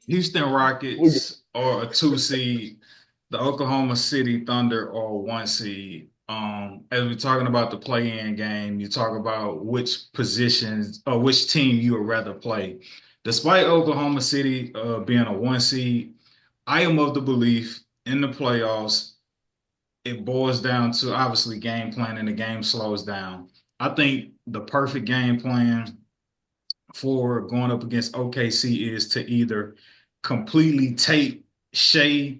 Houston We Rockets are a 2 seed. The Oklahoma City Thunder are a 1 seed. As we're talking about the play-in game, you talk about which positions or which team you would rather play. Despite Oklahoma City being a 1 seed, I am of the belief in the playoffs, it boils down to obviously game plan and the game slows down. I think the perfect game plan for going up against OKC is to either completely take Shea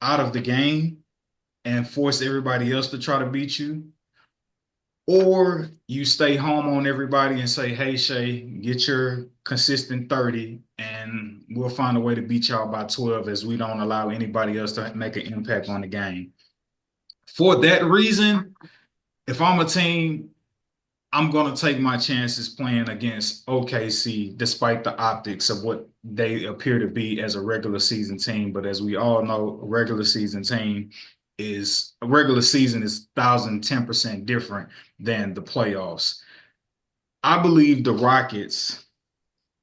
out of the game and force everybody else to try to beat you, or you stay home on everybody and say, hey, Shea, get your consistent 30, and we'll find a way to beat y'all by 12 as we don't allow anybody else to make an impact on the game. For that reason, if I'm a team, I'm going to take my chances playing against OKC, despite the optics of what they appear to be as a regular season team. But as we all know, a regular season is 1,010% different than the playoffs. I believe the Rockets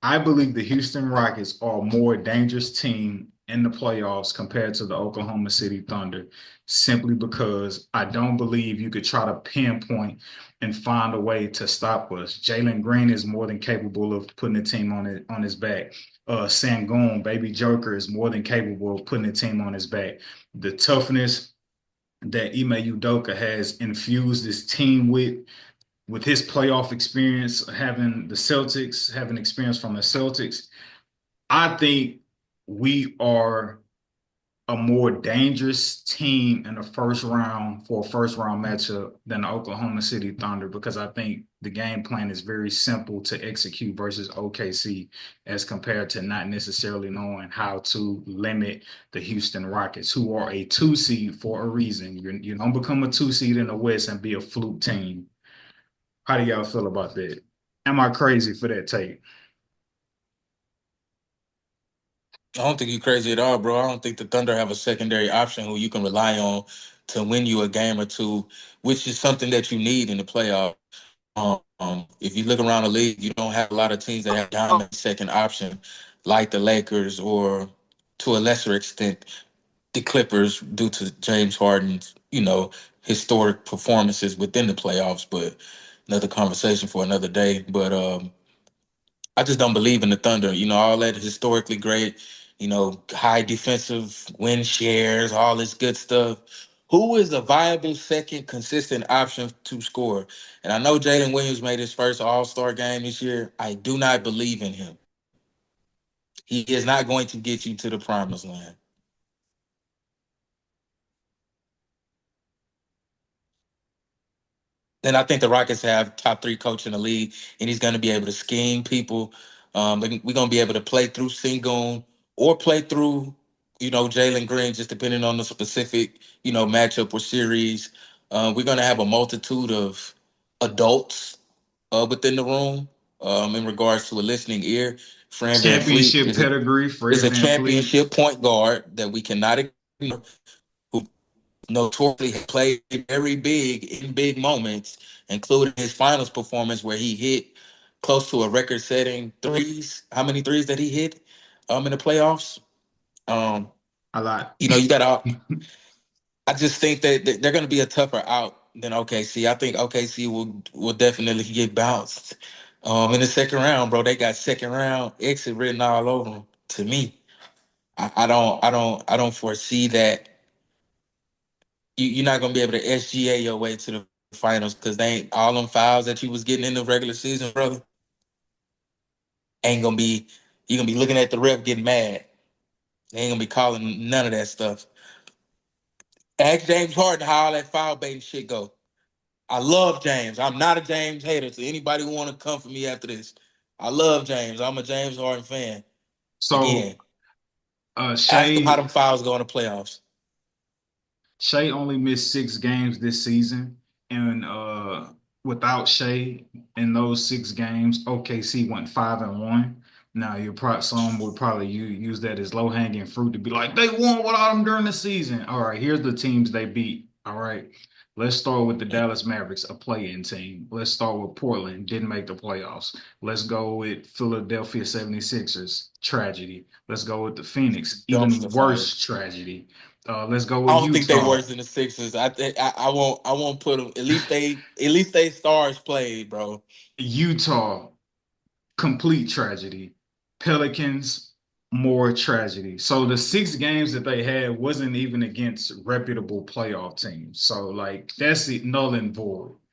I believe the Houston Rockets are a more dangerous team in the playoffs compared to the Oklahoma City Thunder, simply because I don't believe you could try to pinpoint and find a way to stop us. Jalen Green is more than capable of putting the team on his back. Sangoon, Baby Joker, is more than capable of putting the team on his back. The toughness that Ime Udoka has infused this team with his playoff experience, having experience from the Celtics, I think we are a more dangerous team in the first round for a first round matchup than the Oklahoma City Thunder, because I think the game plan is very simple to execute versus OKC as compared to not necessarily knowing how to limit the Houston Rockets, who are a 2 seed for a reason. You don't become a 2 seed in the West and be a fluke team. How do y'all feel about that? Am I crazy for that take? I don't think you're crazy at all, bro. I don't think the Thunder have a secondary option who you can rely on to win you a game or two, which is something that you need in the playoffs. If you look around the league, you don't have a lot of teams that have dominant second option, like the Lakers or to a lesser extent the Clippers, due to James Harden's historic performances within the playoffs. But another conversation for another day. But I just don't believe in the Thunder. All that historically great, high defensive win shares, all this good stuff. Who is a viable second consistent option to score? And I know Jalen Williams made his first All Star game this year. I do not believe in him. He is not going to get you to the promised land. And I think the Rockets have top three coach in the league, and he's going to be able to scheme people. We're going to be able to play through Sengun or play through, Jalen Green, just depending on the specific, matchup or series. We're going to have a multitude of adults within the room in regards to a listening ear. Fran Van Fleet Championship is a pedigree, is Fred a Van Fleet. championship point guard that we cannot ignore, who notoriously played very big in big moments, including his finals performance where he hit close to a record-setting threes. How many threes that he hit in the playoffs? Um, A lot. you got to. I just think that they're going to be a tougher out than OKC. I think OKC will definitely get bounced in the second round, bro. They got second round exit written all over them. To me, I don't foresee that you're not gonna be able to SGA your way to the finals because they ain't all them fouls that you was getting in the regular season, brother. Ain't gonna be you're gonna be looking at the ref getting mad. They ain't gonna be calling none of that stuff. Ask James Harden how all that foul baiting shit go. I love James. I'm not a James hater. So anybody who want to come for me after this, I love James. I'm a James Harden fan. So Again, ask him how Shea them fouls go in the playoffs. Shea only missed 6 games this season, and without Shea in those 6 games, OKC went 5-1. Now you probably some would probably use that as low hanging fruit to be like they won without him during the season. All right, here's the teams they beat. All right, Let's start with the Dallas Mavericks, a play-in team. Let's start with Portland, didn't make the playoffs. Let's go with Philadelphia 76ers, tragedy. Let's go with the Phoenix, even Dumpster fire. worse tragedy. Let's go with I don't think they Utah. worse than the Sixers. I think I won't put them. At least they stars played, bro. Utah, complete tragedy. Pelicans, more tragedy. So the 6 games that they had wasn't even against reputable playoff teams. So like that's it, null and void.